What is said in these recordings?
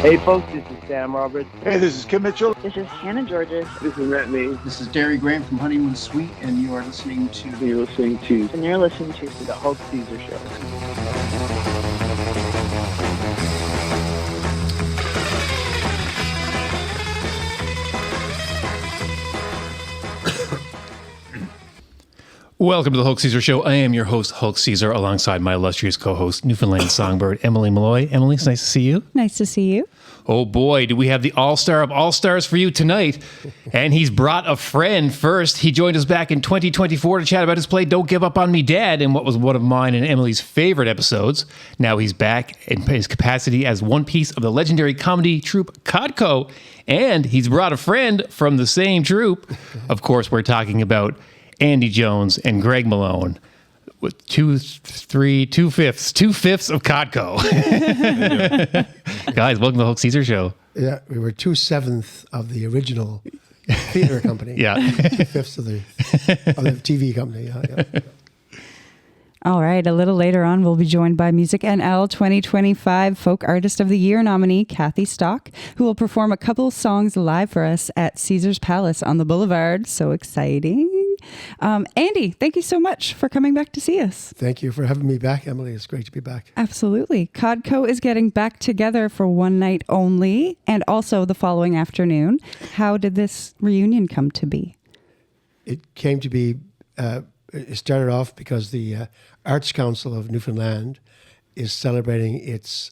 Hey folks, this is Sam Roberts. Hey, this is Kim Mitchell. This is Hannah Georges. This is Matt Mee. This is Derry Graham from Honeymoon Suite, and you are listening to... You're listening to... And you're listening to The Hulk Caesar Show. Welcome to the Hulk Caesar Show. I am your host, Hulk Caesar, alongside my illustrious co-host, Newfoundland songbird, Emily Malloy. Emily, it's nice to see you. Nice to see you. Oh boy, do we have the all-star of all-stars for you tonight. And he's brought a friend first. He joined us back in 2024 to chat about his play Don't Give Up on Me, Dad, in what was one of mine and Emily's favorite episodes. Now he's back in his capacity as one piece of the legendary comedy troupe CODCO. And he's brought a friend from the same troupe. Of course, we're talking about Andy Jones and Greg Malone. With two-fifths of CODCO. Guys, welcome to the Hulk Caesar Show. Yeah, we were 2/7 of the original theater company. Yeah. 2/5 of the TV company. Yeah. All right, a little later on, we'll be joined by Music NL 2025 Folk Artist of the Year nominee, Kathy Stock, who will perform a couple songs live for us at Caesar's Palace on the Boulevard. So exciting. Andy, thank you so much for coming back to see us. Thank you for having me back, Emily. It's great to be back. Absolutely. CODCO is getting back together for one night only and also the following afternoon. How did this reunion come to be? It came to be, it started off because the Arts Council of Newfoundland is celebrating its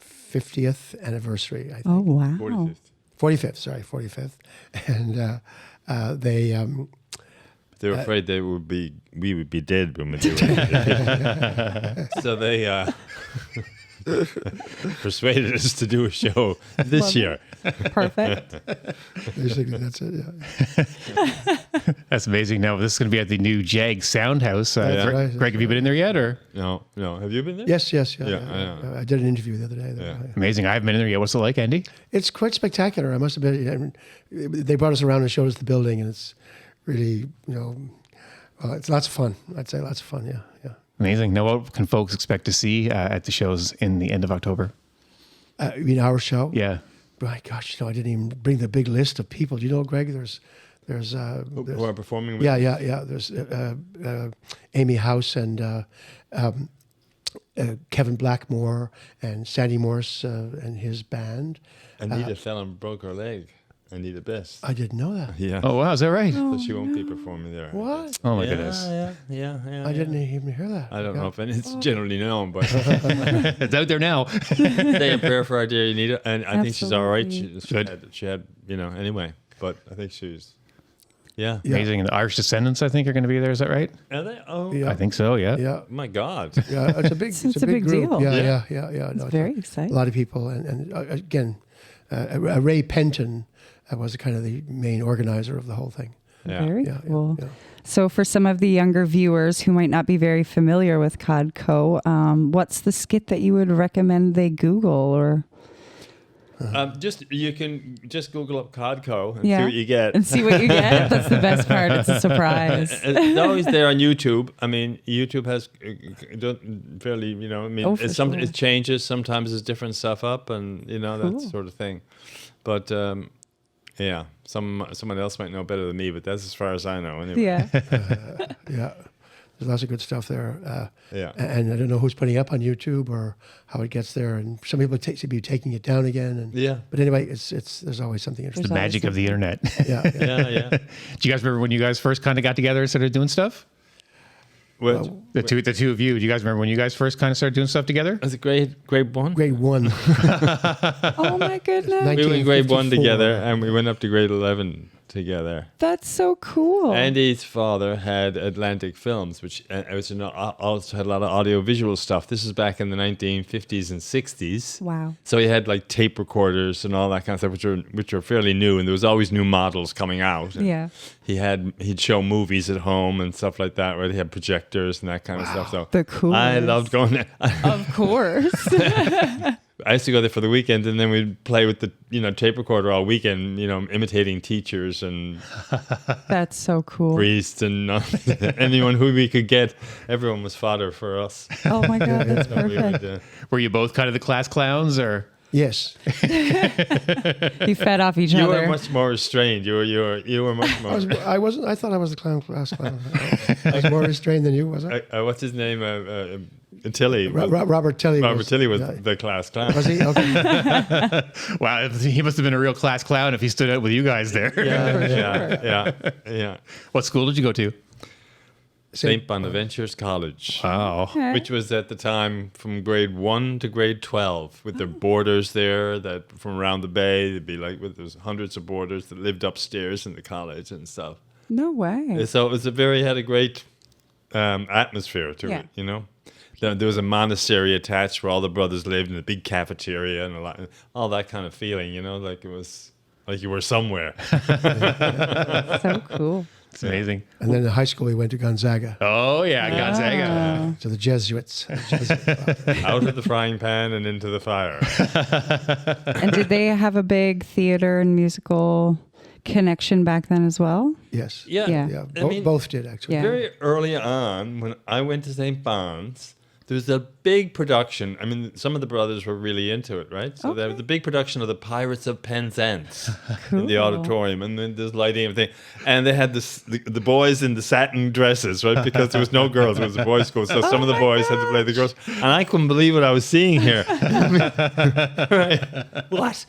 50th anniversary, I think. Oh, wow. 45th. And they were afraid we would be dead when we do it. So they persuaded us to do a show this year. Perfect. Basically, that's it, yeah. That's amazing. Now, this is going to be at the new Jag Soundhouse. Right. Greg, have you been in there yet? Or No. Have you been there? Yes. Yeah, I did an interview the other day. Yeah. Amazing. I haven't been in there yet. What's it like, Andy? It's quite spectacular. I must have been. They brought us around and showed us the building, and it's really, it's lots of fun. I'd say lots of fun. Yeah. Amazing. Now, what can folks expect to see at the shows in the end of October? You mean our show? Yeah. My gosh, I didn't even bring the big list of people. Do you know, Greg? There's Who are performing with Yeah. There's Amy House and Kevin Blackmore and Sandy Morse and his band. Anita Fallon broke her leg. Anita Best. I didn't know that. Yeah. Oh, wow. Is that right? So she won't be performing there. What? Oh, my goodness. Yeah. I didn't even hear that. I don't know if it's generally known, but It's out there now. stay in prayer for our dear Anita. And I think she's all right. Absolutely. She had, anyway. But I think she's, yeah. Amazing. And the Irish Descendants, I think, are going to be there. Is that right? Are they? Oh, Yeah. I think so, yeah. Yeah. my God. Yeah, it's a big, It's a big group. deal. Yeah. It's No, very a exciting. lot of people, and again, Ray Penton was kind of the main organizer of the whole thing. Yeah. Very Yeah, cool. yeah. So for some of the younger viewers who might not be very familiar with CODCO, what's the skit that you would recommend they Google or... You can just Google up CODCO and Yeah. see what you get. And see what you get? That's the best part. It's a surprise. It's always there on YouTube. I mean, YouTube has fairly, for sure. it changes. Sometimes there's different stuff up, and that sort of thing. But yeah, someone else might know better than me, but that's as far as I know. Anyway. Yeah. Yeah, there's lots of good stuff there. Yeah. And I don't know who's putting it up on YouTube or how it gets there. And some people seem to be taking it down again. And Yeah. But anyway, it's there's always something The interesting. magic of the internet. Yeah. Yeah. Do you guys remember when you guys first kind of got together and started doing stuff? Well, The two of you. Do you guys remember when you guys first kind of started doing stuff together? was it grade one? Grade 1. Oh my goodness. We were in grade 1 1954. together, and we went up to grade 11 together. That's so cool. Andy's father had Atlantic Films, which also had a lot of audio-visual stuff. This is back in the 1950s and 60s. Wow. So he had like tape recorders and all that kind of stuff, which are fairly new, and there was always new models coming out. And Yeah. he'd show movies at home and stuff like that, where they had projectors and that kind of stuff. So The coolest. I loved going there. Of course. I used to go there for the weekend, and then we'd play with the tape recorder all weekend, imitating teachers and That's so cool. priests and anyone who we could get. Everyone was fodder for us. Oh my God, that's So we perfect. would, Were you both kind of the class clowns, or? Yes. You fed off each You other. were much more restrained. You were much more. I wasn't. I thought I was the class clown. I was more restrained than you, was I? What's his name? Tilly. Robert Tilly. Robert Tilly was the class clown. Was he? Okay. Wow, he must have been a real class clown if he stood out with you guys there. Yeah. What school did you go to? St. Bonaventures College. Oh. Okay. Which was at the time from grade 1 to grade 12 with their boarders there that from around the bay. There'd be like, there's hundreds of boarders that lived upstairs in the college and stuff. No way. So it was had a great atmosphere to it, you know. There was a monastery attached where all the brothers lived in a big cafeteria and all that kind of feeling, you know, like it was like you were somewhere. So cool. It's amazing. And then in high school, we went to Gonzaga, Oh, yeah, Gonzaga. to the Jesuits. Out of the frying pan and into the fire. And did they have a big theater and musical connection back then as well? Yes. Yeah. Yeah. Both did, actually. Yeah. Very early on, when I went to St. Bon's, there was a big production. I mean, some of the brothers were really into it, right? So there was a big production of the Pirates of Penzance in the auditorium, and then there's lighting and everything. And they had the boys in the satin dresses, right? Because there was no girls; it was a boys' school. So some of the boys had to play the girls, and I couldn't believe what I was seeing here. Right? What?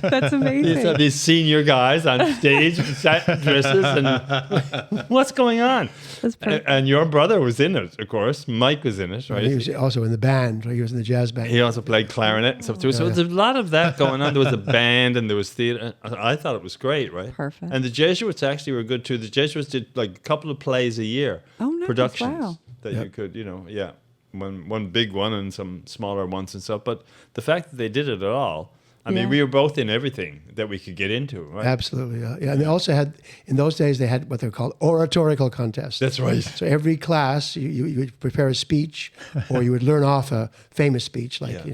That's amazing. These senior guys on stage in satin dresses, and what's going on? That's perfect. And your brother was in it, of course. Mike was in it, right? He was also in the band. Right? He was in the jazz band. He also played clarinet and stuff too. So there's a lot of that going on. There was a band and there was theater. I thought it was great, right? Perfect. And the Jesuits actually were good too. The Jesuits did like a couple of plays a year. Oh, nice. Productions Wow. that you could, one big one and some smaller ones and stuff. But the fact that they did it at all, I mean, we were both in everything that we could get into, right? Absolutely, yeah. And they also had, in those days, they had what they're called oratorical contests. That's right. So every class, you would prepare a speech, or you would learn off a famous speech, like,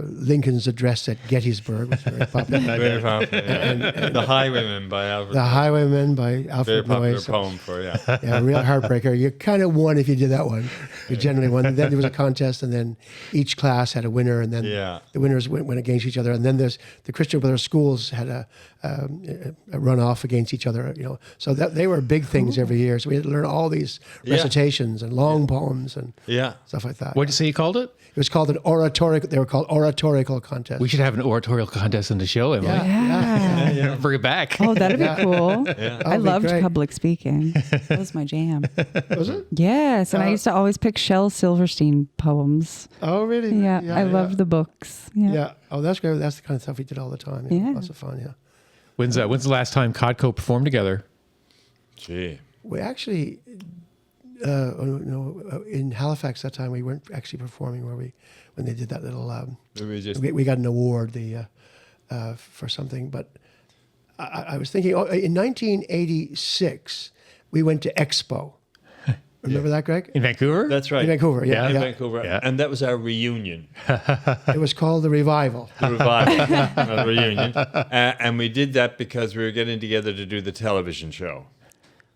Lincoln's address at Gettysburg was very popular. Very popular. Yeah. The Highwaymen by Alfred. The Highwaymen by Alfred Very popular Noyes. poem for, Yeah, real heartbreaker. You kind of won if you did that one. You generally won. And then there was a contest, and then each class had a winner, and then the winners went against each other. And then there's the Christian Brothers schools had a runoff against each other. So that they were big things every year. So we had to learn all these recitations and long poems and stuff like that. What did you say you called it? It was called an oratorical. They were called oratorical contests. We should have an oratorial contest in the show, Emily. Yeah. Bring it back. Oh, that'd be cool. I be loved great. public speaking. That was my jam. Was it? Yes, and I used to always pick Shel Silverstein poems. Oh, really? Yeah, I loved the books. Yeah. Oh, that's great. That's the kind of stuff we did all the time. Yeah. Lots of fun. Yeah. When's the last time CODCO performed together? Gee. We actually, in Halifax that time, we weren't actually performing when they did that little. We got an award for something, but I was thinking in 1986 we went to Expo. Remember that, Greg? In Vancouver? That's right. In Vancouver, yeah. In Vancouver. Yeah. And that was our reunion. It was called the Revival. The revival, not the reunion. And we did that because we were getting together to do the television show.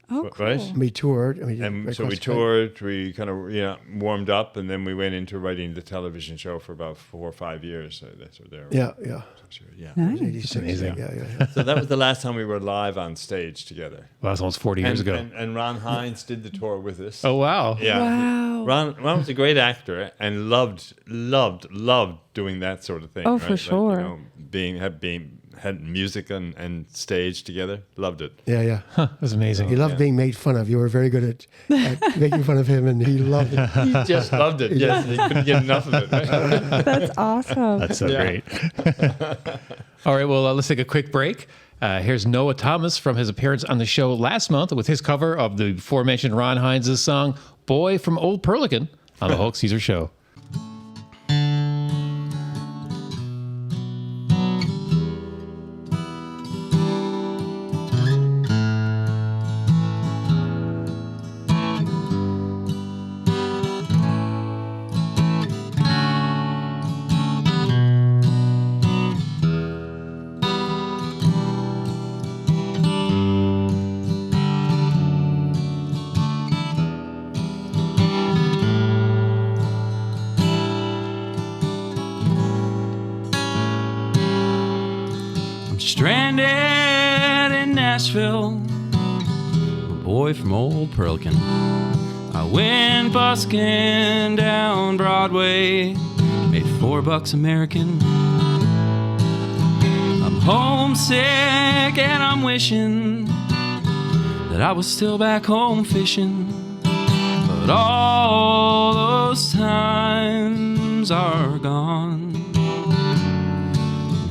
Oh, cool. Right? We toured. And so we toured, we kind of warmed up, and then we went into writing the television show for about 4 or 5 years. So that's what there. Yeah. Yeah. Nice. 86. amazing. Yeah. So that was the last time we were live on stage together. Well, that was almost 40 years ago. And Ron Hines did the tour with us. Oh, wow. Yeah. Wow. Ron was a great actor and loved doing that sort of thing. Oh, right? for sure. Had music and stage together. Loved it. Yeah. That was amazing. He loved being made fun of. You were very good at making fun of him, and he loved it. He just loved it. Yes, he couldn't get enough of it. Right? That's awesome. That's so great. All right, well, let's take a quick break. Here's Noah Thomas from his appearance on the show last month with his cover of the aforementioned Ron Hines' song, Boy from Old Perlican, on the Hulk Caesar Show. Stranded in Nashville, a boy from old Pearlkin. I went busking down Broadway, made $4 American. I'm homesick and I'm wishing that I was still back home fishing. But all those times are gone.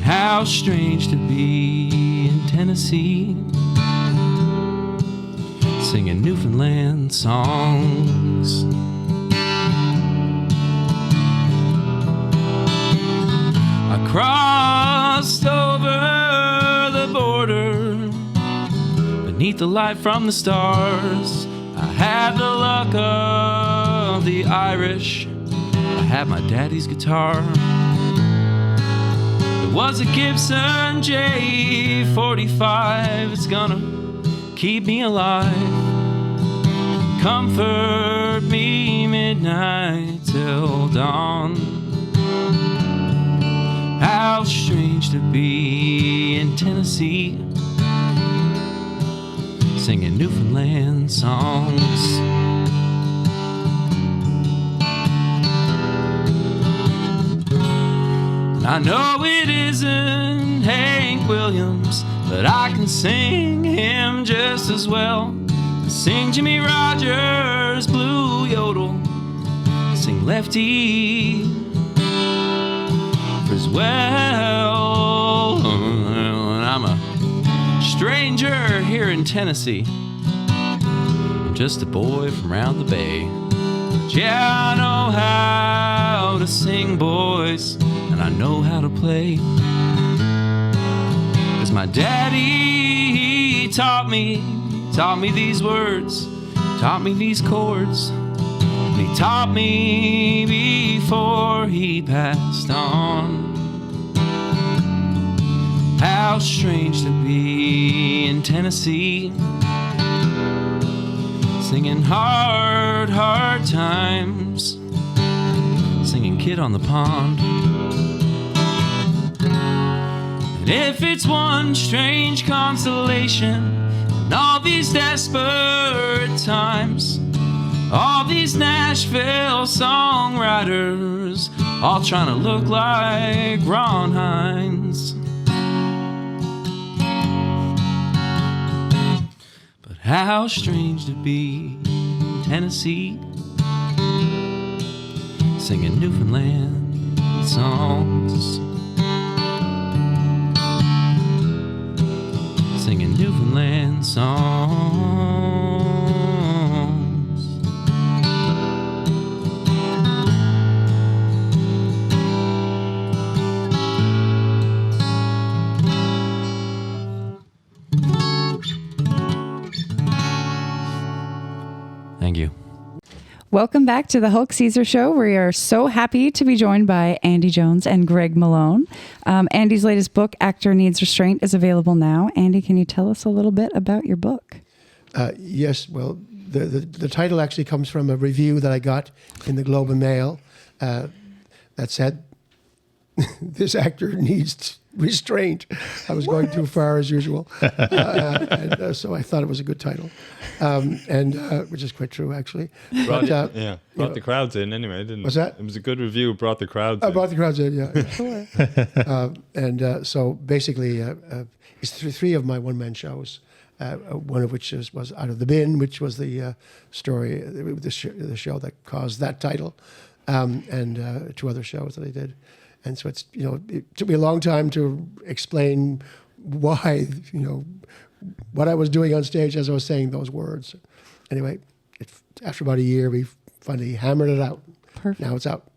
How strange to be in Tennessee, singing Newfoundland songs. I crossed over the border beneath the light from the stars. I had the luck of the Irish. I had my daddy's guitar. It was a Gibson J45. It's gonna keep me alive, comfort me midnight till dawn. How strange to be in Tennessee, singing Newfoundland songs. I know it isn't Hank Williams, but I can sing him just as well. Sing Jimmy Rogers' Blue Yodel, sing Lefty as well. And I'm a stranger here in Tennessee, I'm just a boy from round the bay. But yeah, I know how to sing, boys, and I know how to play. 'Cause my daddy taught me these words, taught me these chords, and he taught me before he passed on. How strange to be in Tennessee, singing hard, hard times, singing Kid on the Pond. And if it's one strange consolation in all these desperate times, all these Nashville songwriters all trying to look like Ron Hines. But how strange to be in Tennessee, singing Newfoundland songs. Singing Newfoundland songs. Thank you. Welcome back to the Hulk Caesar Show. We are so happy to be joined by Andy Jones and Greg Malone. Andy's latest book, Actor Needs Restraint, is available now. Andy, can you tell us a little bit about your book? Yes, well, the title actually comes from a review that I got in the Globe and Mail that said, this actor needs restraint. I was going too far as usual. So I thought it was a good title, which is quite true, actually. Brought the crowds in anyway, didn't it? What's that? It was a good review, brought the crowds in. I brought the crowds in, yeah. Sure. So basically, it's three of my one-man shows, one of which was Out of the Bin, which was the story, the show that caused that title, and two other shows that I did. And so it took me a long time to explain why, what I was doing on stage as I was saying those words. Anyway, after about a year, we finally hammered it out. Perfect. Now it's out.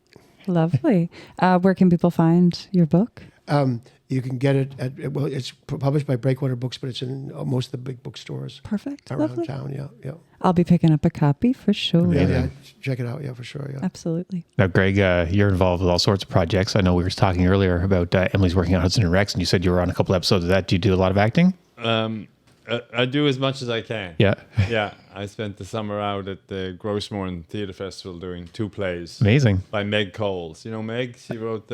Lovely. Where can people find your book? You can get it it's published by Breakwater Books, but it's in most of the big bookstores. Perfect. Around Lovely. town, yeah. I'll be picking up a copy for sure. Yeah, check it out, for sure, yeah. Absolutely. Now, Greg, you're involved with all sorts of projects. I know we were talking earlier about Emily's working on Hudson and Rex, and you said you were on a couple episodes of that. Do you do a lot of acting? I do as much as I can. Yeah. Yeah, I spent the summer out at the Grossmorn Theatre Festival doing 2 plays. Amazing. By Meg Coles. You know Meg? She wrote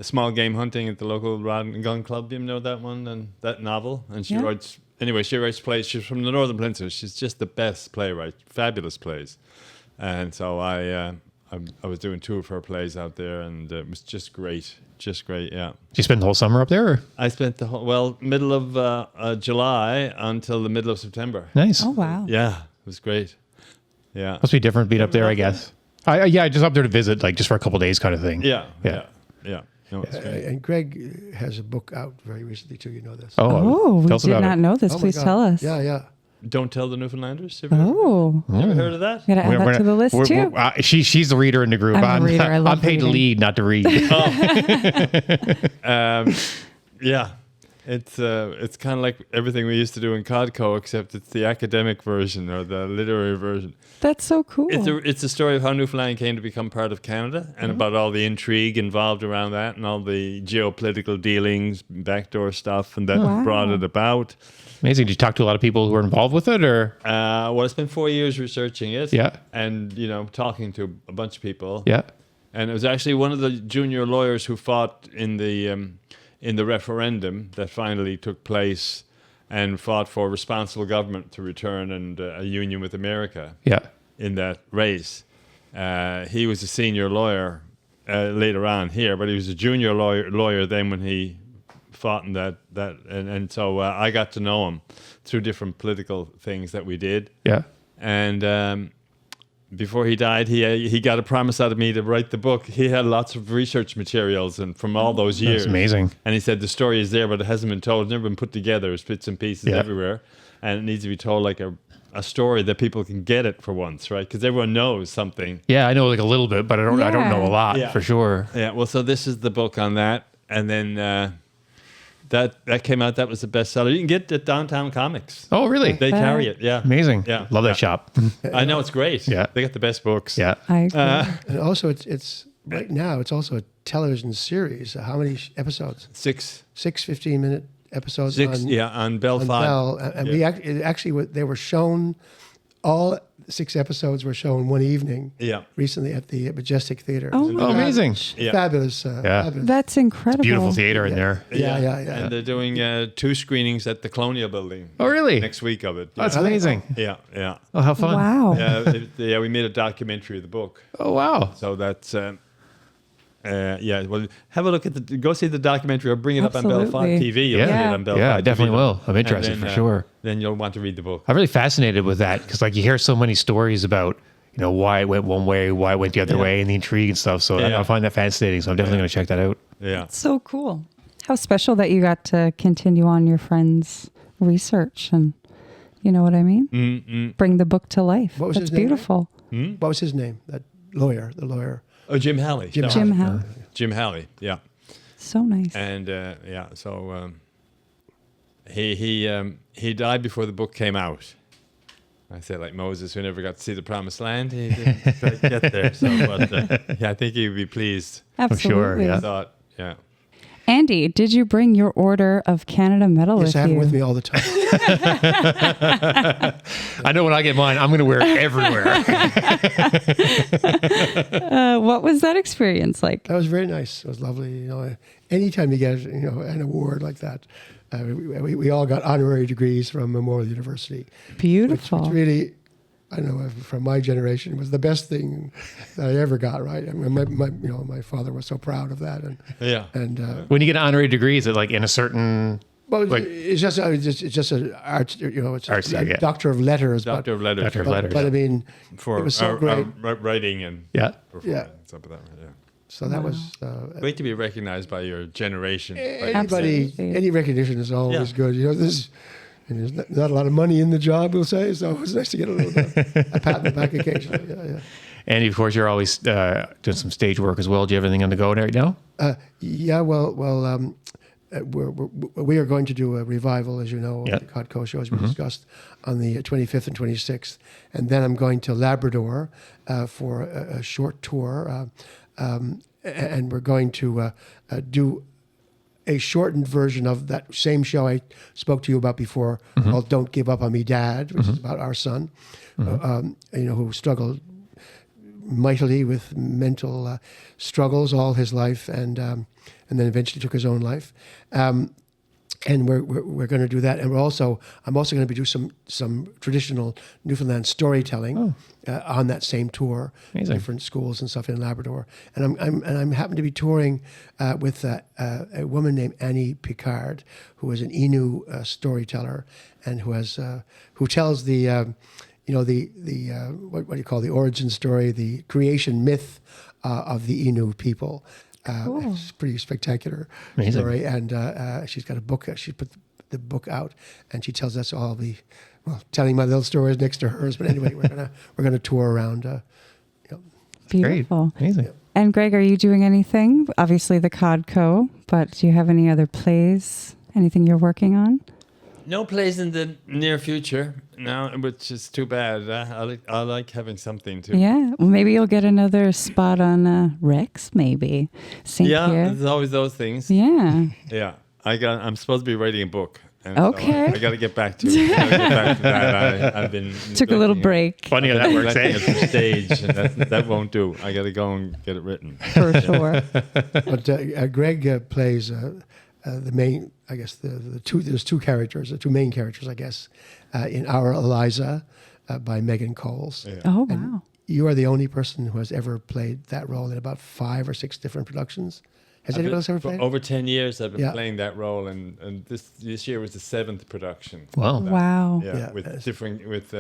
small game hunting at the local Rod and Gun Club. You know that one and that novel? And she Yeah. writes, anyway, she writes plays. She's from the Northern Peninsula. She's just the best playwright, fabulous plays. And so I was doing 2 of her plays out there, and it was just great, yeah. Did you spend the whole summer up there? Or? I spent the whole, middle of July until the middle of September. Nice. Oh, wow. Yeah, it was great. Yeah. Must be different being up there, I guess. I just up there to visit, like just for a couple of days kind of thing. Yeah. Yeah. No, it's great. And Greg has a book out very recently too. You know this. Oh, we tell us did about not it. know this. Oh my Please God. tell us. Yeah. Don't Tell the Newfoundlanders. Oh, Ever heard of that? gotta add that to the list too. She's the reader in the group. I'm a reader. I love I'm paid to reading. lead, not to read. Yeah. It's kind of like everything we used to do in CODCO, except it's the academic version or the literary version. That's so cool. It's a story of how Newfoundland came to become part of Canada and about all the intrigue involved around that and all the geopolitical dealings, backdoor stuff, and that Wow. brought it about. Amazing. Did you talk to a lot of people who are involved with it, or? Well, I spent 4 years researching it. Yeah. And, talking to a bunch of people. Yeah. And it was actually one of the junior lawyers who fought in the referendum that finally took place and fought for responsible government to return and a union with America. Yeah. In that race. He was a senior lawyer later on here, but he was a junior lawyer then when he fought in that and so I got to know him through different political things that we did. Yeah. And before he died, he got a promise out of me to write the book. He had lots of research materials and from all those years. That's amazing. And he said the story is there, but it hasn't been told. It's never been put together. It's bits and pieces everywhere. And it needs to be told like a story that people can get it for once, right? Because everyone knows something. Yeah, I know like a little bit, but I don't know a lot for sure. Yeah, well, so this is the book on that. And then that came out. That was the bestseller. You can get it at Downtown Comics. Oh, really? They carry it, yeah. Amazing. Yeah. Love that shop. I know, it's great. Yeah. They got the best books. Yeah. I agree. And also, it's right now. It's also a television series. How many episodes? 6. 15-minute episodes. 6, on Bell 5. Bell, and we actually they were shown. All 6 episodes were shown one evening. Yeah. Recently at the Majestic Theater. Oh, Oh, amazing. Yeah. Fabulous. Fabulous. That's incredible. Beautiful theater in there. Yeah. And they're doing 2 screenings at the Colonial Building. Oh, really? Next week of it. That's amazing. Yeah. Oh, how fun. Wow. We made a documentary of the book. Oh, wow. So that's well, have a look at go see the documentary or bring it up on Bell 5 Absolutely. TV. You'll see it on Bell 5 I definitely TV. will. I'm And interested then, for sure. Then you'll want to read the book. I'm really fascinated with that because, like, you hear so many stories about, why it went one way, why it went the other way, and the intrigue and stuff. So I find that fascinating. So I'm definitely going to check that out. Yeah. So cool. How special that you got to continue on your friend's research and, you know what I mean? Bring the book to life. What was That's his name? beautiful. What was his name? That lawyer, the lawyer. Oh, Jim Halley. Jim Jim Howe. Jim Halley. Yeah. So nice. And so he died before the book came out. I say like Moses, who never got to see the promised land, he didn't quite get there. So, but I think he would be pleased. Absolutely. sure, yeah. I thought, yeah. Andy, did you bring your Order of Canada medal Yes, with I have you? it with me all the time. I know when I get mine, I'm going to wear it everywhere. What was that experience like? That was very nice. It was lovely. Anytime you get an award like that, we all got honorary degrees from Memorial University. Beautiful. Which really, I don't know, from my generation, was the best thing that I ever got. Right? I mean, my father was so proud of that, and When you get an honorary degree, is it like in a certain... well, Like- it's just an art, it's Arts, a yeah. Doctor of Letters. Doctor of Letters. Doctor of but, Letters. but I mean, For it was so great. writing and Yeah. performing. Yeah. Stuff like that, yeah. So that was Great to be recognized by your generation. anybody. Absolutely. Any recognition is always Yeah. good. There's not a lot of money in the job, we'll say. So it's nice to get a little bit a pat on the back occasionally. Yeah. And of course, you're always doing some stage work as well. Do you have anything on the go right now? We are going to do a revival, as you know, Yeah. of the CODCO show, as we discussed, on the 25th and 26th. And then I'm going to Labrador for a short tour. And we're going to do a shortened version of that same show I spoke to you about before, called Don't Give Up on Me, Dad, which is about our son, who struggled mightily with mental struggles all his life, and then eventually took his own life. And we're going to do that, and I'm also going to be doing some traditional Newfoundland storytelling on that same tour, different schools and stuff in Labrador. And I'm happen to be touring with a woman named Annie Picard, who is an Innu storyteller, and who tells the what do you call the origin story, the creation myth of the Innu people. It's pretty spectacular story, and she's got a book. She put the book out, and she tells us all telling my little stories next to hers. But anyway, we're gonna tour around. Beautiful, great. Amazing. And Greg, are you doing anything? Obviously, the CODCO, but do you have any other plays? Anything you're working on? No plays in the near future now, which is too bad. I like having something to. Yeah, well, maybe you'll get another spot on Rex, maybe. There's always those things. Yeah. Yeah, I'm supposed to be writing a book. And okay. So I got to get back to that. I've been took a little break. Funny how that works. At the stage, and that won't do. I got to go and get it written. For sure. But Greg plays the main. I guess there's two characters, the two main characters, I guess, in Our Eliza by Megan Coles. Yeah. Oh, wow. And you are the only person who has ever played that role in about 5 or 6 different productions. Has anyone else ever played? For over 10 years, I've been playing that role, and this year was the 7th production. Wow. Wow. Yeah, with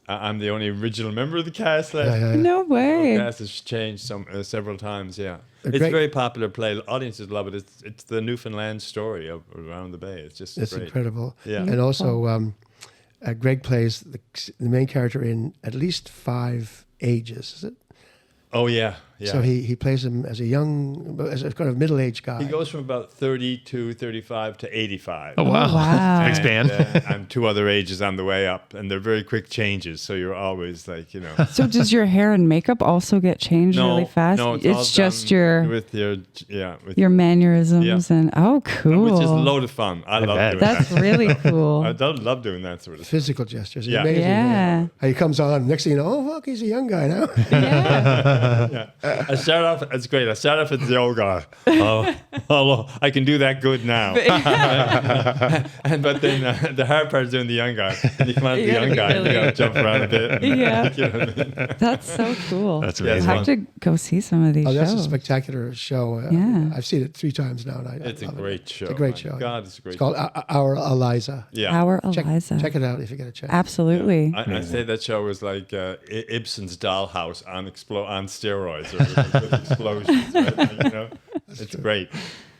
I'm the only original member of the cast. No way. The cast has changed several times. Yeah, it's great. a very popular play. Audiences love it. It's the Newfoundland story of around the bay. It's just great. Incredible. Yeah, and also Greg plays the main character in at least 5 ages. Is it? Oh yeah. So he plays him as a kind of middle-aged guy. He goes from about 30 to 35 to 85. Oh, wow. Wow. Expand. And 2 other ages on the way up, and they're very quick changes. So you're always like, So does your hair and makeup also get changed really fast? No, it's all just done your your mannerisms and cool. which is a load of fun. I love bet. doing That's that. really cool. I love doing that sort of stuff. Physical gestures. Yeah. Amazing. Yeah. How he comes on, next thing you know, oh, fuck, he's a young guy now. Yeah. I start off. It's great. I start off as the old guy. Oh, I can do that good now. But then the hard part is doing the young guy. And you come out as the young guy, you got to jump around a bit. Yeah. You know what I mean? That's so cool. That's I amazing. have to go see some of these Oh, that's shows. a spectacular show. Yeah. I've seen it 3 times now. And It's a love great show. It's a great My show. God, it's a great It's called show. Our Eliza. Yeah. Our Check, Eliza. check it out if you get a chance. Absolutely. I say that show was like Ibsen's Dollhouse on steroids with explosions. Right? It's great.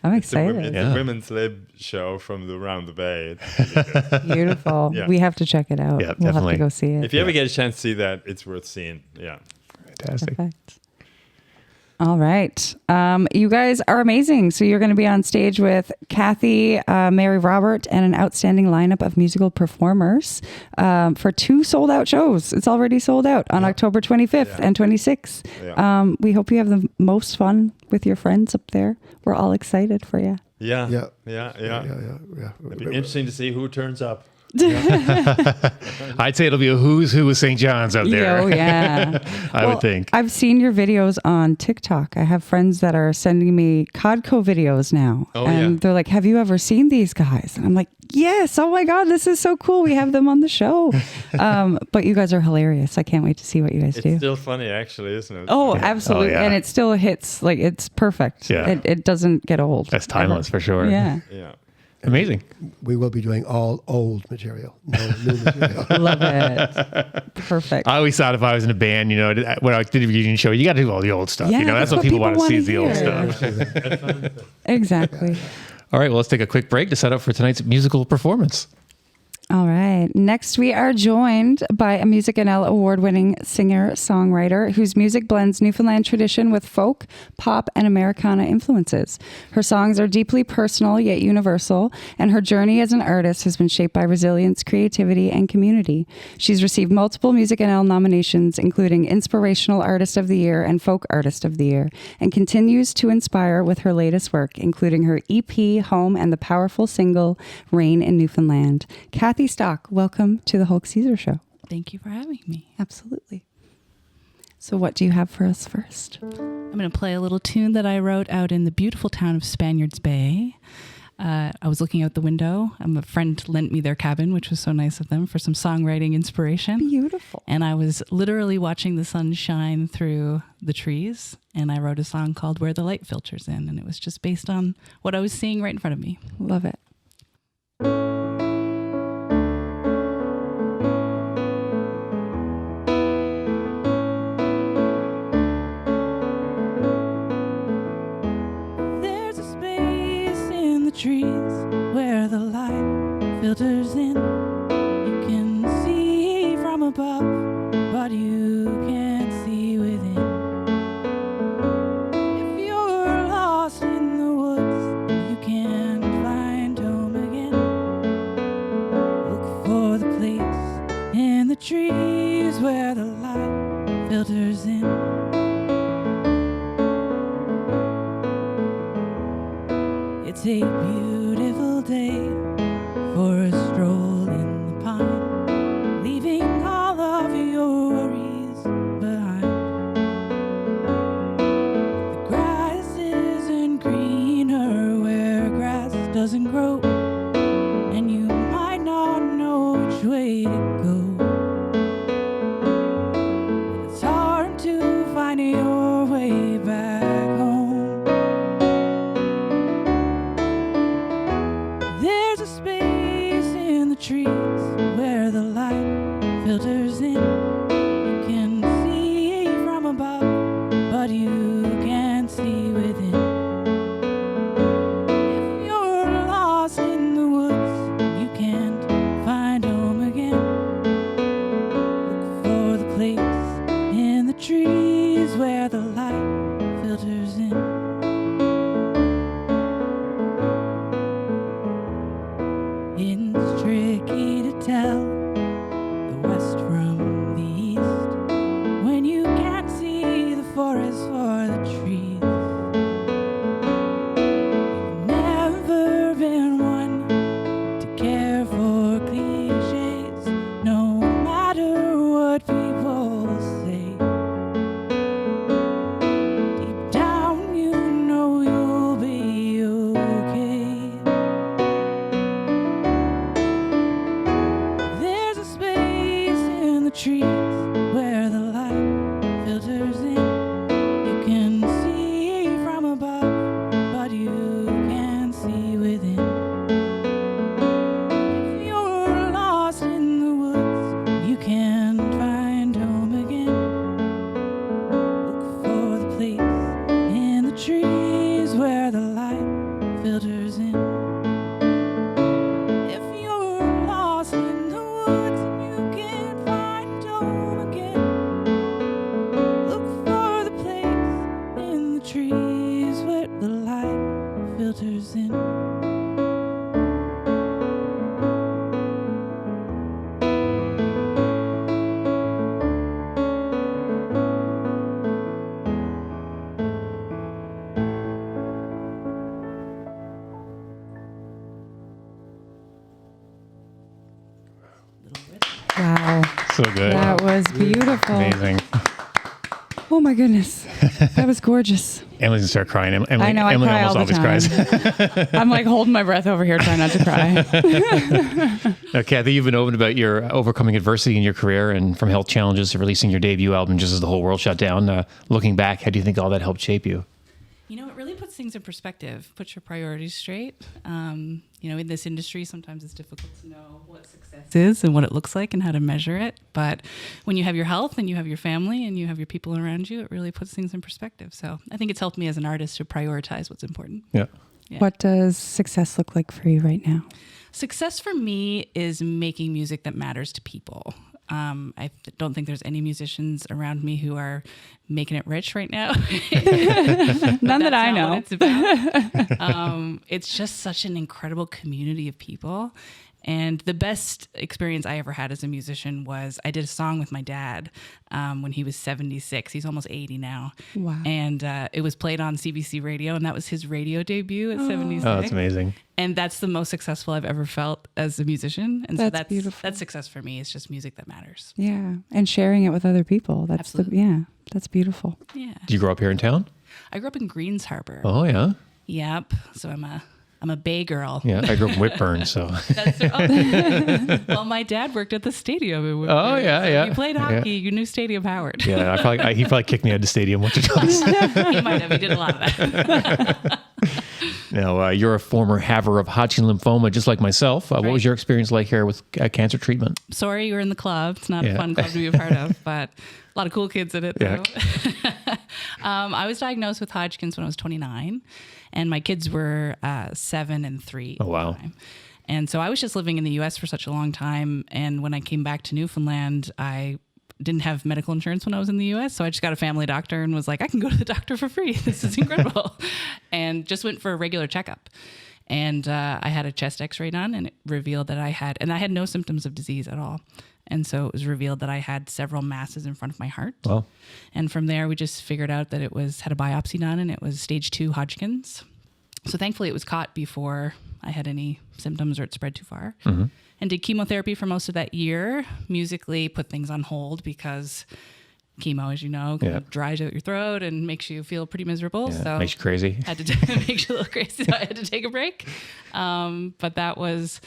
I'm It's a excited. women's lib show from around the bay. It's really good. Beautiful. Yeah. We have to check it out. Yeah, we'll have definitely. to go see it. If you ever get a chance to see that, it's worth seeing. Yeah. Fantastic. Perfect. All right. You guys are amazing. So you're going to be on stage with Kathy, Mary Robert, and an outstanding lineup of musical performers for 2 sold-out shows. It's already sold out on October 25th and 26th. Yeah. We hope you have the most fun with your friends up there. We're all excited for you. Yeah. Yeah. Yeah. It'd be interesting to see who turns up. I'd say it'll be a who's who of St. John's out there. Oh, yeah. I would think. I've seen your videos on TikTok. I have friends that are sending me CODCO videos now. Oh, and yeah. they're like, have you ever seen these guys? And I'm like, yes. Oh, my God. This is so cool. We have them on the show. But you guys are hilarious. I can't wait to see what you guys do. It's still funny, actually, isn't it? Oh, absolutely. Oh, yeah. And it still hits. Like, it's perfect. Yeah. It doesn't get old. That's timeless for sure. Yeah. Yeah. Amazing. We will be doing all old material, no new material. Love it. Perfect. I always thought if I was in a band, when I did a reunion show, you got to do all the old stuff. Yeah, That's what people want to see is the old wanna stuff. Exactly. All right, well, let's take a quick break to set up for tonight's musical performance. All right. Next, we are joined by a Music NL award-winning singer-songwriter whose music blends Newfoundland tradition with folk, pop, and Americana influences. Her songs are deeply personal yet universal, and her journey as an artist has been shaped by resilience, creativity, and community. She's received multiple Music NL nominations, including Inspirational Artist of the Year and Folk Artist of the Year, and continues to inspire with her latest work, including her EP, Home, and the powerful single, Rain in Newfoundland. Kathy Stock, welcome to the Hulk Caesar Show. Thank you for having me. Absolutely. So what do you have for us first? I'm going to play a little tune that I wrote out in the beautiful town of Spaniards Bay. I was looking out the window. A friend lent me their cabin, which was so nice of them, for some songwriting inspiration. Beautiful. And I was literally watching the sun shine through the trees. And I wrote a song called Where the Light Filters In. And it was just based on what I was seeing right in front of me. Love it. There's a space in the trees where the light filters in. You can see from above, but you can't see within. If you're lost in the woods, you can't find home again. Look for the place in the trees where the light filters in. It's a beautiful day for a stroll in the pine, leaving all of your worries behind. The grass isn't greener where grass doesn't grow, and you might not know which way to go. It's hard to find your way back home. There's a space in the trees where the light filters in. You can see from above, but you can't see within. If you're lost in the woods, you can't find home again. Look for the place in the trees where the light filters in. It's tricky to tell the west from the east when you can't see the forest for the trees. You've never been one to care for cliches, no matter what people say. Deep down you know you'll be okay. There's a space in the trees where the light filters in. You can see from above, but you can't see within. If you're lost in the woods, you can't find home again. Look for the place in the trees where the light filters in. If you're lost in the woods and you can't find home again, look for the place in the trees where the light filters in. Wow. So good. That was beautiful. Amazing. Oh my goodness. That was gorgeous. Emily's gonna start crying. Emily, I know, I Emily cry almost all the always time. cries. I'm like holding my breath over here, trying not to cry. Now, Kathy, you've been open about your overcoming adversity in your career, and from health challenges to releasing your debut album just as the whole world shut down. Looking back, how do you think all that helped shape you? You know, it really puts things in perspective, puts your priorities straight. You know, in this industry, sometimes it's difficult to know what success is and what it looks like and how to measure it. But when you have your health and you have your family and you have your people around you, it really puts things in perspective. So I think it's helped me as an artist to prioritize what's important. Yeah. Yeah. What does success look like for you right now? Success for me is making music that matters to people. I don't think there's any musicians around me who are making it rich right now. None that I know. What it's about. It's just such an incredible community of people. And the best experience I ever had as a musician was I did a song with my dad when he was 76. He's almost 80 now. Wow. And it was played on CBC radio, and that was his radio debut at 76. Oh, that's amazing. And that's the most successful I've ever felt as a musician. And That's so beautiful. That's success for me. It's just music that matters. Yeah. And sharing it with other people. That's Absolutely. that's That's beautiful. Yeah. Did you grow up here in town? I grew up in Greens Harbor. Oh, yeah. Yep. So I'm a Bay girl. Yeah, I grew up in Whitburn, so. Well, my dad worked at the stadium in Whitburn. Oh, yeah, yeah. You played hockey. You knew Stadium Howard. Yeah, he probably kicked me out of the stadium once or twice. He might have. He did a lot of that. Now, you're a former haver of Hodgkin lymphoma, just like myself. What was your experience like here with cancer treatment? Sorry you were in the club. It's not a fun club to be a part of, but a lot of cool kids in it, though. Yeah. I was diagnosed with Hodgkin's when I was 29, and my kids were 7 and 3. Oh, wow. And so I was just living in the U.S. for such a long time, and when I came back to Newfoundland, I didn't have medical insurance when I was in the U.S., so I just got a family doctor and was like, I can go to the doctor for free. This is incredible. And just went for a regular checkup. And I had a chest x-ray done, and it revealed that I had no symptoms of disease at all. And so it was revealed that I had several masses in front of my heart. Wow. And from there, we just figured out that had a biopsy done, and it was stage 2 Hodgkin's. So thankfully, it was caught before I had any symptoms or it spread too far. Mm-hmm. And did chemotherapy for most of that year. Musically put things on hold because chemo, as you know, kind of dries out your throat and makes you feel pretty miserable. Yeah, so makes you crazy. Makes you a little crazy. So I had to take a break. But that was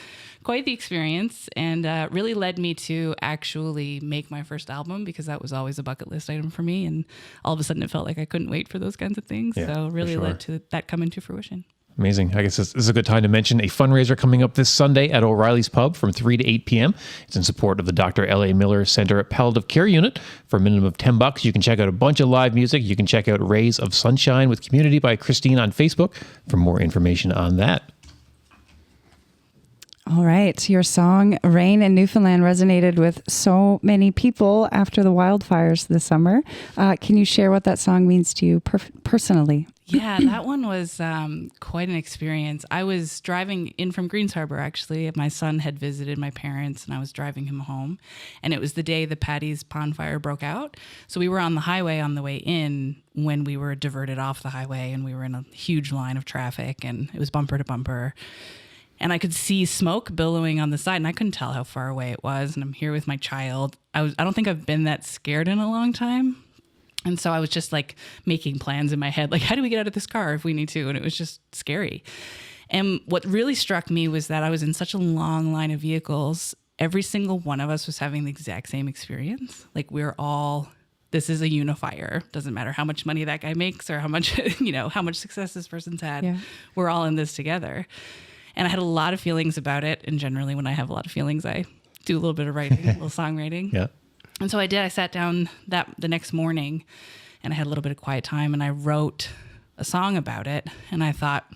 quite the experience, and really led me to actually make my first album, because that was always a bucket list item for me. And all of a sudden it felt like I couldn't wait for those kinds of things. Yeah, so really led to that coming to fruition. Amazing. I guess this is a good time to mention a fundraiser coming up this Sunday at O'Reilly's Pub from 3 to 8 p.m. It's in support of the Dr. L.A. Miller Center Palliative Care Unit. For a minimum of $10, you can check out a bunch of live music. You can check out Rays of Sunshine with Community by Christine on Facebook for more information on that. All right. Your song, Rain in Newfoundland, resonated with so many people after the wildfires this summer. Can you share what that song means to you personally? Yeah, that one was quite an experience. I was driving in from Greens Harbor, actually. My son had visited my parents, and I was driving him home. And it was the day the Paddy's Pond fire broke out. So we were on the highway on the way in when we were diverted off the highway, and we were in a huge line of traffic, and it was bumper to bumper. And I could see smoke billowing on the side, and I couldn't tell how far away it was. And I'm here with my child. I don't think I've been that scared in a long time. And so I was just like making plans in my head, like, how do we get out of this car if we need to? And it was just scary. And what really struck me was that I was in such a long line of vehicles. Every single one of us was having the exact same experience. Like, this is a unifier. Doesn't matter how much money that guy makes or how much, how much success this person's had. Yeah. We're all in this together. And I had a lot of feelings about it. And generally when I have a lot of feelings, I do a little bit of writing, a little songwriting. Yeah. And so I did. I sat down the next morning, and I had a little bit of quiet time, and I wrote a song about it. And I thought,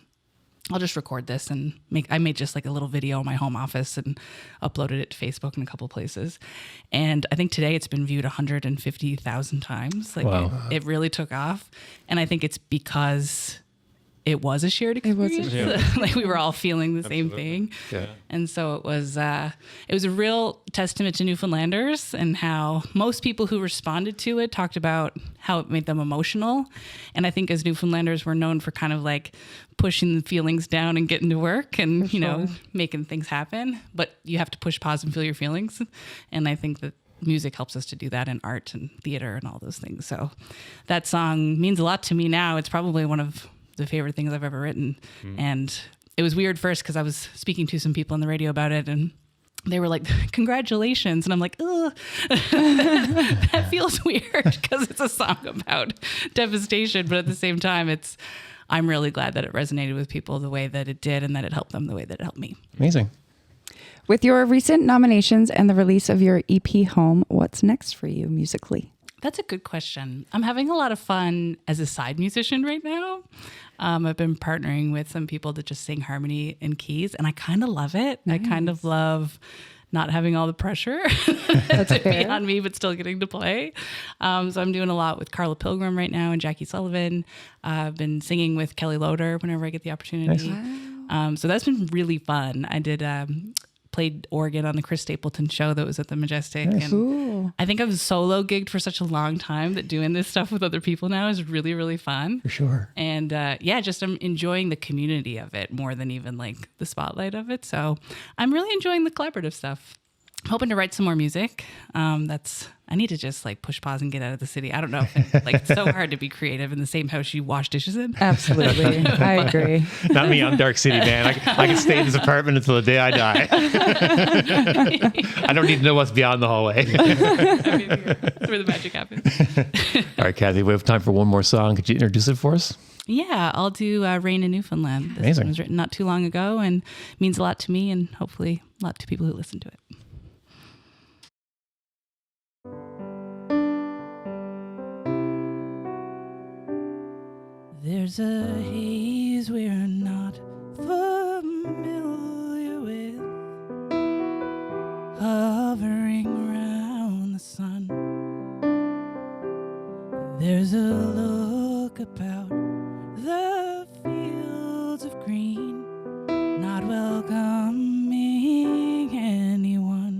I'll just record this and I made just like a little video in my home office and uploaded it to Facebook and a couple of places. And I think today it's been viewed 150,000 times. Like, wow. It really took off. And I think it's because it was a shared experience. Like, we were all feeling the same thing. Yeah. And so it was a real testament to Newfoundlanders, and how most people who responded to it talked about how it made them emotional. And I think as Newfoundlanders, we're known for kind of like pushing the feelings down and getting to work and, making things happen. But you have to push pause and feel your feelings. And I think that music helps us to do that in art and theater and all those things. So that song means a lot to me now. It's probably one of the favorite things I've ever written. And it was weird first because I was speaking to some people on the radio about it, and they were like, congratulations. And I'm like, ugh, that feels weird because it's a song about devastation. But at the same time, I'm really glad that it resonated with people the way that it did, and that it helped them the way that it helped me. Amazing. With your recent nominations and the release of your EP Home, what's next for you musically? That's a good question. I'm having a lot of fun as a side musician right now. I've been partnering with some people that just sing harmony and keys, and I kind of love it. Nice. I kind of love not having all the pressure to be on me, but still getting to play. So I'm doing a lot with Carla Pilgrim right now and Jackie Sullivan. I've been singing with Kelly Loader whenever I get the opportunity. Nice. Wow. So that's been really fun. I did played organ on the Chris Stapleton show that was at the Majestic. Nice. And cool. I think I've solo gigged for such a long time that doing this stuff with other people now is really, really fun. For sure. And just I'm enjoying the community of it more than even like the spotlight of it. So I'm really enjoying the collaborative stuff. hoping to write some more music. I need to just like push pause and get out of the city. I don't know. It's so hard to be creative in the same house you wash dishes in. Absolutely. I agree. Not me. I'm Dark City, man. I can stay in this apartment until the day I die. I don't need to know what's beyond the hallway. That's where the magic happens. All right, Kathy, we have time for one more song. Could you introduce it for us? Yeah, I'll do Rain in Newfoundland. This Amazing. one was written not too long ago and means a lot to me and hopefully a lot to people who listen to it. There's a haze we're not familiar with, hovering around the sun. There's a look about the fields of green, not welcoming anyone.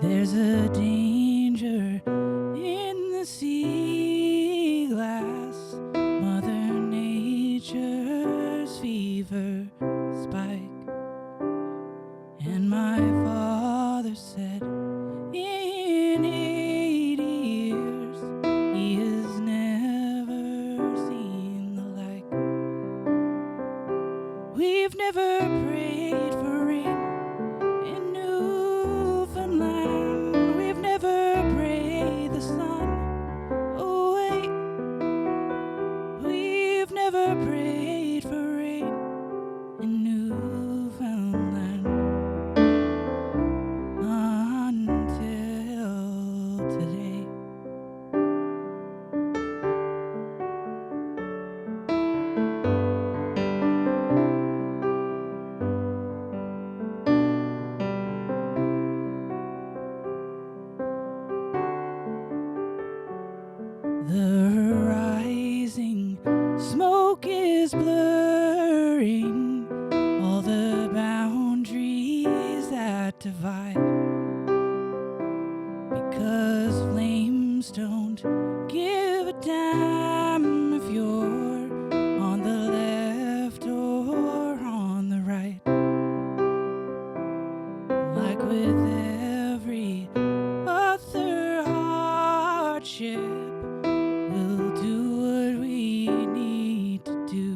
There's a danger in the sea glass, Mother Nature's fever spike. And my father said in 80 years he has never seen the like. We've never prayed for rain in Newfoundland. We've never prayed the sun away. We've never prayed for rain in Newfoundland until today. The rising smoke is blurring all the boundaries that divide, because flames don't give a damn if you're on the left or on the right. Like with every other hardship, we'll do what we need to do.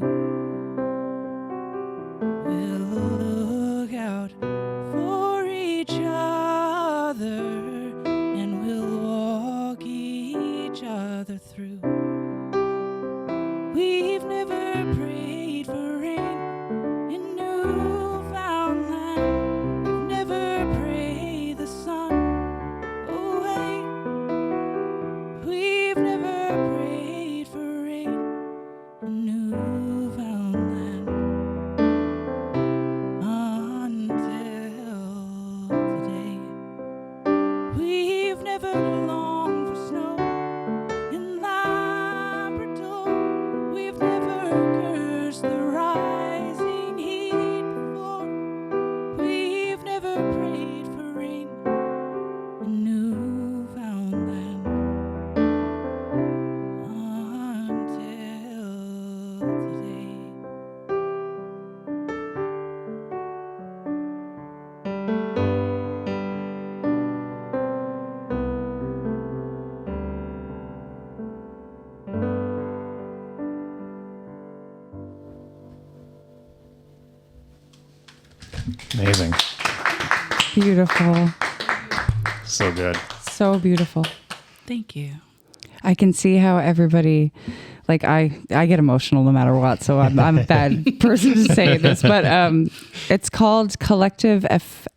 We'll look out for each other and we'll walk each other through. We've never prayed for rain in Newfoundland. We've never prayed the sun away. We've never prayed for rain in Newfoundland until today. We've never longed for snow in Labrador. We've never cursed the rising heat before. We've never prayed for rain in Newfoundland until today. Amazing. Beautiful. So good. So beautiful. Thank you. I can see how everybody, like I get emotional no matter what, so I'm a bad person to say this, but it's called collective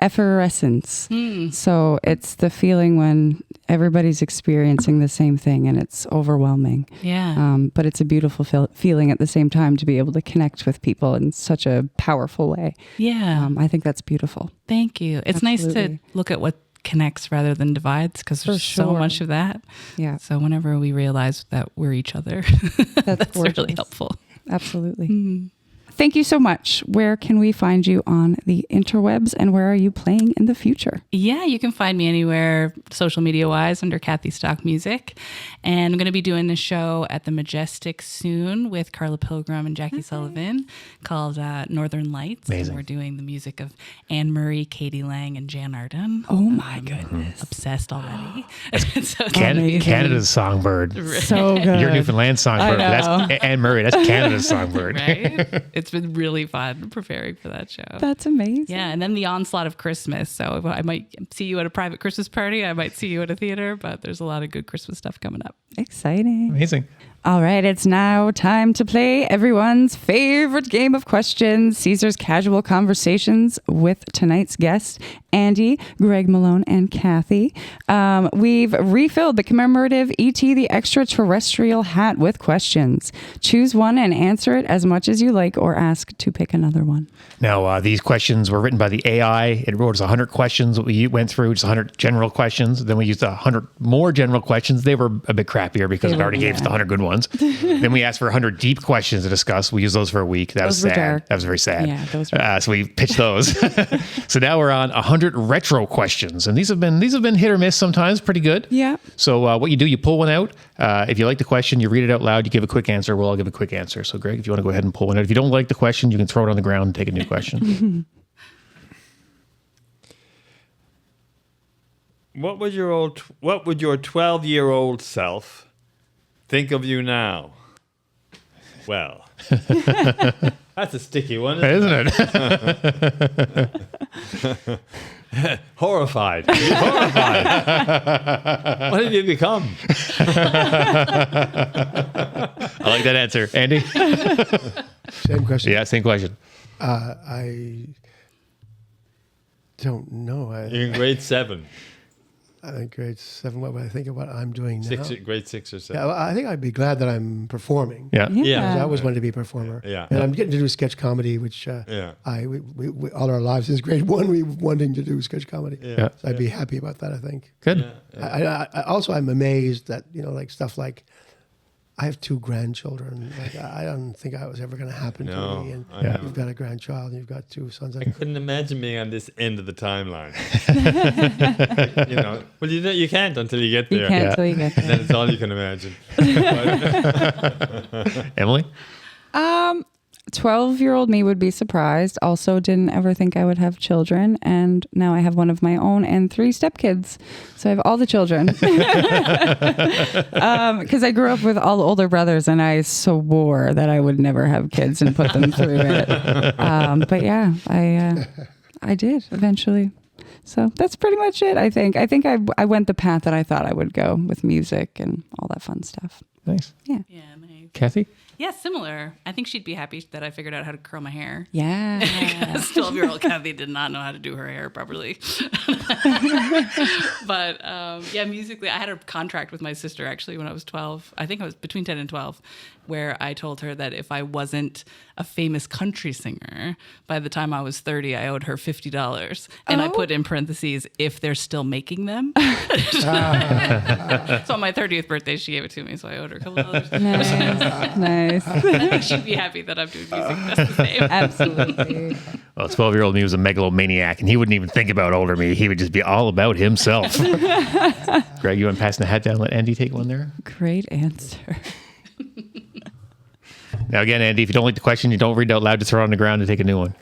effervescence. So it's the feeling when everybody's experiencing the same thing and it's overwhelming. Yeah. But it's a beautiful feeling at the same time to be able to connect with people in such a powerful way. Yeah. I think that's beautiful. Thank you. It's nice Absolutely. to look at what connects rather than divides, because there's so sure. much of that. Yeah. So whenever we realize that we're each other, that's really gorgeous. helpful. Absolutely. thank you so much. Where can we find you on the interwebs, and where are you playing in the future? Yeah, you can find me anywhere social media wise under Kathy Stock Music. And I'm going to be doing a show at the Majestic soon with Carla Pilgrim and Jackie Sullivan called Northern Lights. Amazing. And we're doing the music of Anne Marie, Katie Lang, and Jan Arden. Oh my goodness. Obsessed already. So Canada's songbird. So good. Your Newfoundland songbird. I know. That's Anne Murray. That's Canada's songbird. Right? It's been really fun preparing for that show. That's amazing. Yeah, and then the onslaught of Christmas. So I might see you at a private Christmas party. I might see you at a theater, but there's a lot of good Christmas stuff coming up. Exciting. Amazing. All right, it's now time to play everyone's favorite game of questions, Caesar's Casual Conversations with tonight's guests, Andy, Greg Malone, and Kathy. We've refilled the commemorative E.T. the Extraterrestrial hat with questions. Choose one and answer it as much as you like, or ask to pick another one. Now, these questions were written by the AI. It wrote us 100 questions that we went through, just 100 general questions. Then we used 100 more general questions. They were a bit crappier because it already gave us the 100 good ones. Then we asked for 100 deep questions to discuss. We used those for a week. That was Those were sad. dark. That was very sad. Yeah, those were so we pitched those. So now we're on 100 retro questions, and these have been hit or miss sometimes, pretty good. Yeah. So what you do, you pull one out. If you like the question, you read it out loud. You give a quick answer. We'll all give a quick answer. So Greg, if you want to go ahead and pull one out. If you don't like the question, you can throw it on the ground and take a new question. What would your 12-year-old self think of you now? Well, that's a sticky one, Isn't it? Horrified. Horrified. What have you become? I like that answer. Andy? Same question. Yeah, same question. I don't know. You're in grade 7. I think grade 7. What would I think of what I'm doing now? Grade 6 or 7. Yeah, well, I think I'd be glad that I'm performing. Yeah. Yeah. I always wanted to be a performer. Yeah. And I'm getting to do sketch comedy, which we all our lives since grade 1 we wanting to do sketch comedy. Yeah. So I'd be happy about that, I think. Good. Yeah. I also I'm amazed that, like stuff like I have 2 grandchildren. Like I don't think that was ever going to happen No, to me. And I know. you've got a grandchild and you've got 2 sons. I couldn't imagine being on this end of the timeline. Well, you can't until you get there. You can't until you get And there. then it's all you can imagine. Emily? 12-year-old me would be surprised. Also didn't ever think I would have children. And now I have one of my own and 3 stepkids. So I have all the children. Because I grew up with all older brothers and I swore that I would never have kids and put them through it. But yeah, I did eventually. So that's pretty much it, I think. I think I went the path that I thought I would go with music and all that fun stuff. Nice. Yeah. Yeah, nice. Kathy? Yeah, similar. I think she'd be happy that I figured out how to curl my hair. Yeah. 12-year-old Kathy did not know how to do her hair properly. But yeah, musically, I had a contract with my sister actually when I was 12. I think I was between 10 and 12, where I told her that if I wasn't a famous country singer by the time I was 30, I owed her $50. And I put in parentheses, if they're still making them. So on my 30th birthday, she gave it to me, so I owed her a couple dollars. Nice. I think she'd be happy that I'm doing music. That's the same. Absolutely. Well, 12-year-old me was a megalomaniac, and he wouldn't even think about older me. He would just be all about himself. Greg, you want passing the hat down? Let Andy take one there. Great answer. Now, again, Andy, if you don't like the question, you don't read it out loud. Just throw it on the ground and take a new one.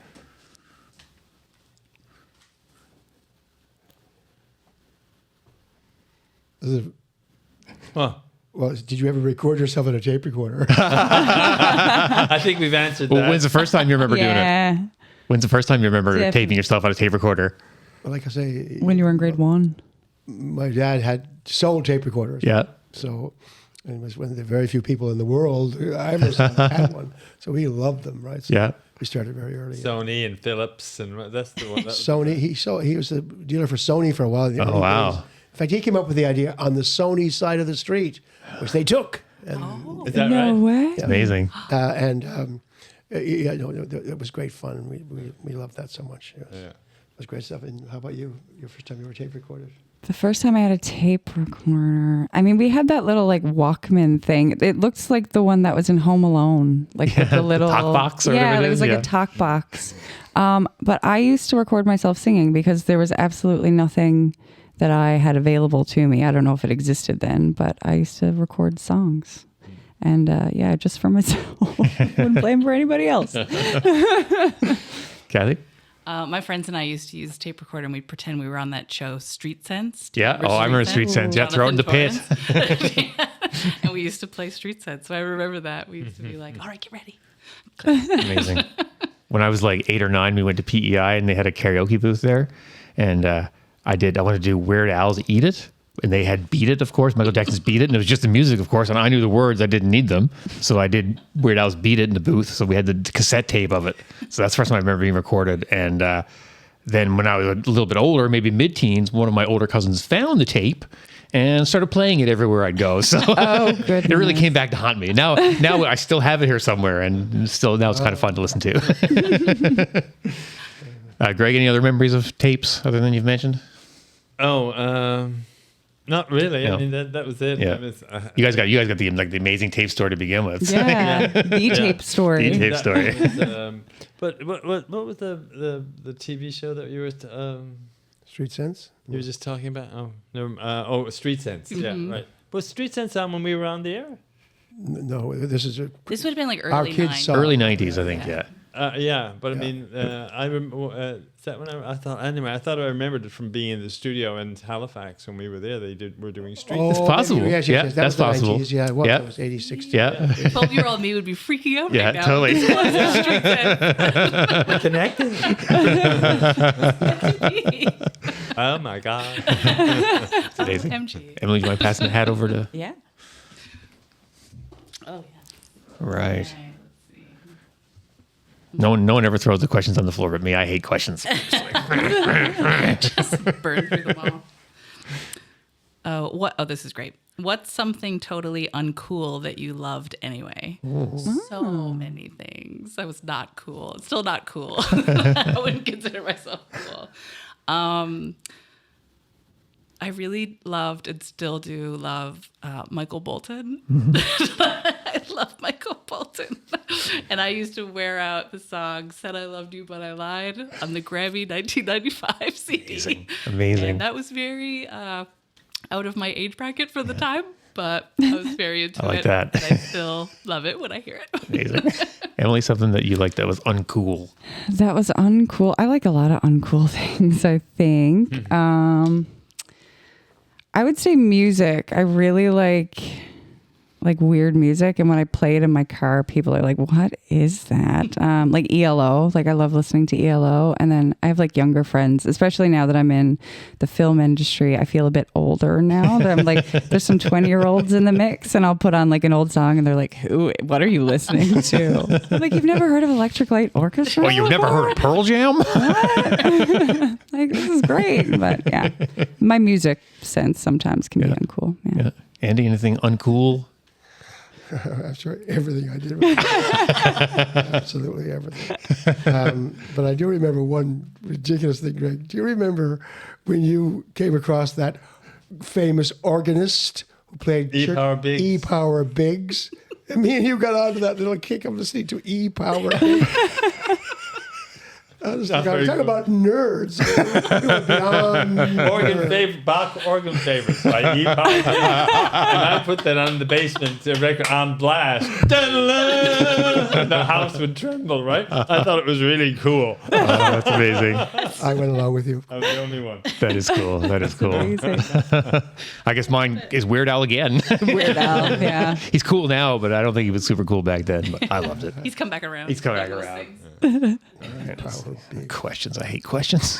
Huh. Well, did you ever record yourself on a tape recorder? I think we've answered that. Well, when's the first time you remember doing it? Yeah. When's the first time you remember Definitely. taping yourself on a tape recorder? Well, like I say, When you were in grade 1. my dad had sold tape recorders. Yeah. So it was one of the very few people in the world who I ever had one. So we loved them, right? So Yeah. we started very early. Sony and Philips, and that's the one. Sony, he was a dealer for Sony for a while. in the Oh, early wow. days. In fact, he came up with the idea on the Sony side of the street, which they took. And, Is that No right? way. Amazing. it was great fun. We loved that so much. It was great stuff. And how about you? Your first time you were tape recorded? The first time I had a tape recorder, I mean, we had that little like Walkman thing. It looks like the one that was in Home Alone, like with the little talk box or yeah, whatever it it was is, like yeah. a talk box. But I used to record myself singing because there was absolutely nothing that I had available to me. I don't know if it existed then, but I used to record songs, and yeah, just for myself. Wouldn't blame for anybody else. Kathy? My friends and I used to use tape recorder and we'd pretend we were on that show Street Sense. Do you Yeah. Oh, I remember Street Sense. Yeah, throw it in the pit. Yeah. And we used to play Street Sense. So I remember that. We used to be like, all right, get ready. Amazing. When I was like 8 or 9, we went to PEI and they had a karaoke booth there. And I wanted to do Weird Al's Eat It. And they had Beat It, of course. Michael Jackson's Beat It. And it was just the music, of course. And I knew the words. I didn't need them. So I did Weird Al's Beat It in the booth. So we had the cassette tape of it. So that's the first time I remember being recorded. And then when I was a little bit older, maybe mid-teens, one of my older cousins found the tape and started playing it everywhere I'd go. So it really came back to haunt me. Now I still have it here somewhere. And still now it's kind of fun to listen to. Greg, any other memories of tapes other than you've mentioned? Not really. No. I mean, that was it. Yeah. It was, You guys got the amazing tape store to begin with. Yeah, the tape story. The tape story. But what was the TV show that you were Street Sense? you were just talking about? Oh, no. Street Sense. Yeah, right. Was Street Sense on when we were on the air? No, this is This would have been like our early kids 90s. saw Early 90s, I think, yeah. Yeah, but I mean, I remember that when I thought anyway. I thought I rememred it from being in the studio in Halifax when we were there. Were doing Street. Oh, It's possible. Yes, Yeah, that that's was the possible. 90s. Yeah, what? Yeah. That was 86. Yeah. 12-year-old me would be freaking out Yeah, right now. totally. Street Sense. Connected. MTV. Oh my god. It's amazing. MG. Emily, do you mind passing the hat over to... Yeah. Oh, Right. yeah. No one ever throws the questions on the floor but me. I hate questions. Just burn through them all. Oh, this is great. What's something totally uncool that you loved anyway? So many things. I was not cool. Still not cool. I wouldn't consider myself cool. I really loved and still do love Michael Bolton. I love Michael Bolton. And I used to wear out the song Said I Loved You But I Lied on the Grammy 1995 CD. Amazing. And that was very out of my age bracket for the time, but I was very into I like it. that. And I still love it when I hear it. Amazing. Emily, something that you liked that was uncool. That was uncool. I like a lot of uncool things, I think. I would say music. I really like weird music, and when I play it in my car, people are like, what is that? Like ELO, like I love listening to ELO. And then I have like younger friends, especially now that I'm in the film industry. I feel a bit older now that I'm like, there's some 20-year-olds in the mix, and I'll put on like an old song and they're like, what are you listening to? I'm like, you've never heard of Electric Light Orchestra? Oh, you've never heard of Pearl Jam? What? Like, this is great. But yeah, my music sense sometimes can be uncool. Yeah. Yeah. Andy, anything uncool? I'm sure everything I did was absolutely everything. But I do remember one ridiculous thing, Greg. Do you remember when you came across that famous organist who played E-Power Biggs? E-Power Biggs? And me and you got onto that little kick of listening to E-Power Biggs. I was talking about nerds. We were beyond Bach organ favorites by E. Power Biggs. And I put that on the basement record on blast. And the house would tremble, right? I thought it was really cool. Oh, that's amazing. I went along with you. I was the only one. That is cool. That is cool. Amazing. I guess mine is Weird Al again. Weird Al, yeah. He's cool now, but I don't think he was super cool back then. But I loved it. He's come back around. He's come back Those around. things. Questions. I hate questions.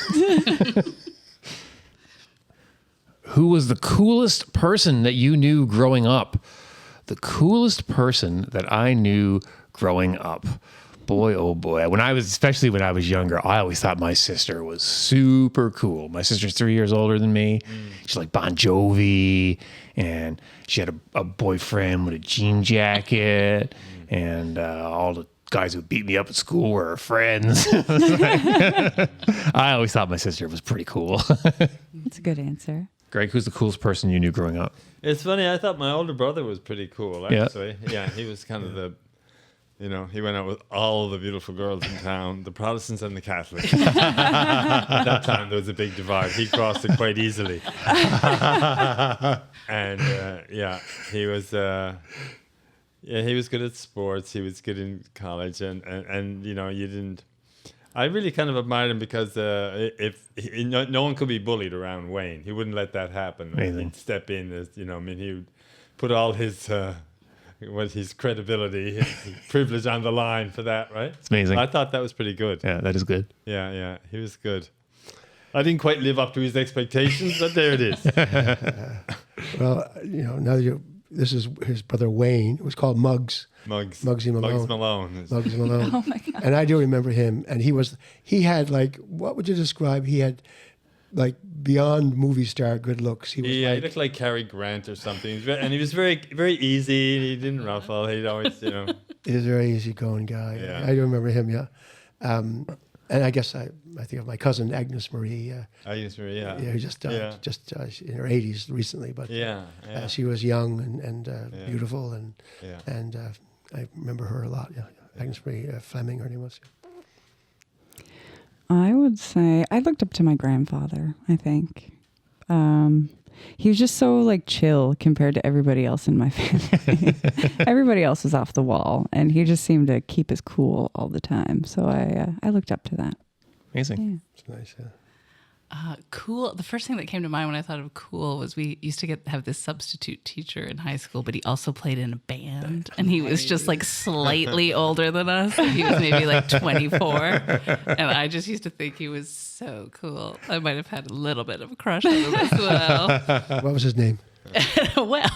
Who was the coolest person that you knew growing up? The person that I knew growing up. Boy, oh boy. Especially when I was younger, I always thought my sister was super cool. My sister's 3 years older than me. She's like Bon Jovi, and she had a boyfriend with a jean jacket, and all the guys who beat me up at school were her friends. I always thought my sister was pretty cool. That's a good answer. Greg, who's the coolest person you knew growing up? It's funny. I thought my older brother was pretty cool, actually. Yeah, he was kind of the, he went out with all the beautiful girls in town, the Protestants and the Catholics. At that time, there was a big divide. He crossed it quite easily. And he was. He was good at sports. He was good in college, and you didn't. I really kind of admired him because no one could be bullied around Wayne. He wouldn't let that happen. Amazing. He'd step in as he would put all his credibility, his privilege on the line for that, right? It's amazing. I thought that was pretty good. Yeah, that is good. Yeah, he was good. I didn't quite live up to his expectations, but there it is. Well, now this is his brother Wayne. It was called Muggsy Malone. Muggsy Malone. Oh my God. And I do remember him. And he had like, what would you describe? He had like beyond movie star good looks. He he looked like Cary Grant or something. And he was very, very easy. He didn't ruffle. He'd always, He was a very easygoing guy. Yeah. I do remember him, yeah. And I guess I think of my cousin Agnes Marie. Agnes Marie, yeah. Who just in her 80s recently, but she was young and beautiful, and I remember her a lot. Yeah, Agnes Marie Fleming, her name was. I would say I looked up to my grandfather, I think. He was just so like chill compared to everybody else in my family. Everybody else was off the wall, and he just seemed to keep his cool all the time. So I looked up to that. Amazing. Yeah. It's nice, yeah. Cool. The first thing that came to mind when I thought of cool was we used to have this substitute teacher in high school, but he also played in a band, and he was just like slightly older than us. He was maybe like 24, and I just used to think he was so cool. I might have had a little bit of a crush on him as well. What was his name? Well,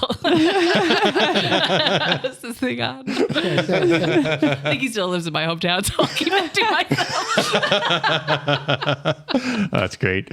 what's this thing on? I think he still lives in my hometown, so I'll keep it to myself. That's great.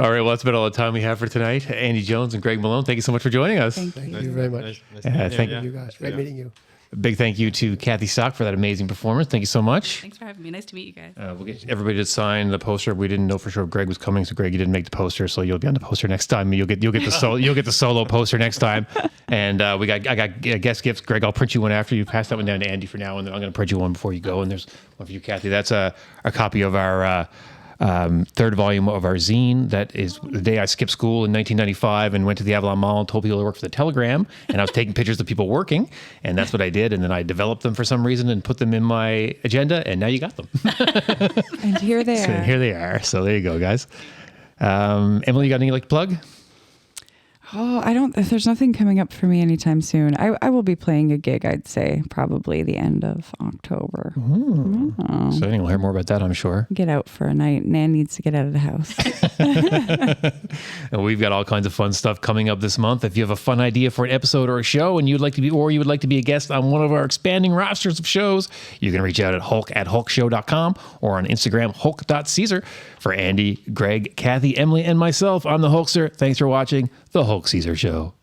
All right, well, that's about all the time we have for tonight. Andy Jones and Greg Malone, thank you so much for joining us. Thank you very much. Thank You guys. Great meeting you. A big thank you to Kathy Stock for that amazing performance. Thank you so much. Thanks for having me. Nice to meet you guys. We'll get everybody to sign the poster. We didn't know for sure if Greg was coming, so Greg, you didn't make the poster, so you'll be on the poster next time. You'll get the solo poster next time. And I got guest gifts. Greg, I'll print you one after you pass that one down to Andy for now, and then I'm going to print you one before you go. And there's one for you, Kathy. That's a copy of our third volume of our zine. That is the day I skipped school in 1995 and went to the Avalon Mall and told people to work for the Telegram, and I was taking pictures of people working, and that's what I did. And then I developed them for some reason and put them in my agenda, and now you got them. And here they So are. here they are. So there you go, guys. Emily, you got anything you'd like to plug? Oh, there's nothing coming up for me anytime soon. I will be playing a gig, I'd say, probably the end of October. Exciting. We'll hear more about that, I'm sure. Get out for a night. Nan needs to get out of the house. And we've got all kinds of fun stuff coming up this month. If you have a fun idea for an episode or a show and you would like to be a guest on one of our expanding rosters of shows, you can reach out at hulk@hulkshow.com or on Instagram, hulk.caesar. For Andy, Greg, Kathy, Emily, and myself, I'm the Hulkster. Thanks for watching The Hulk Caesar Show.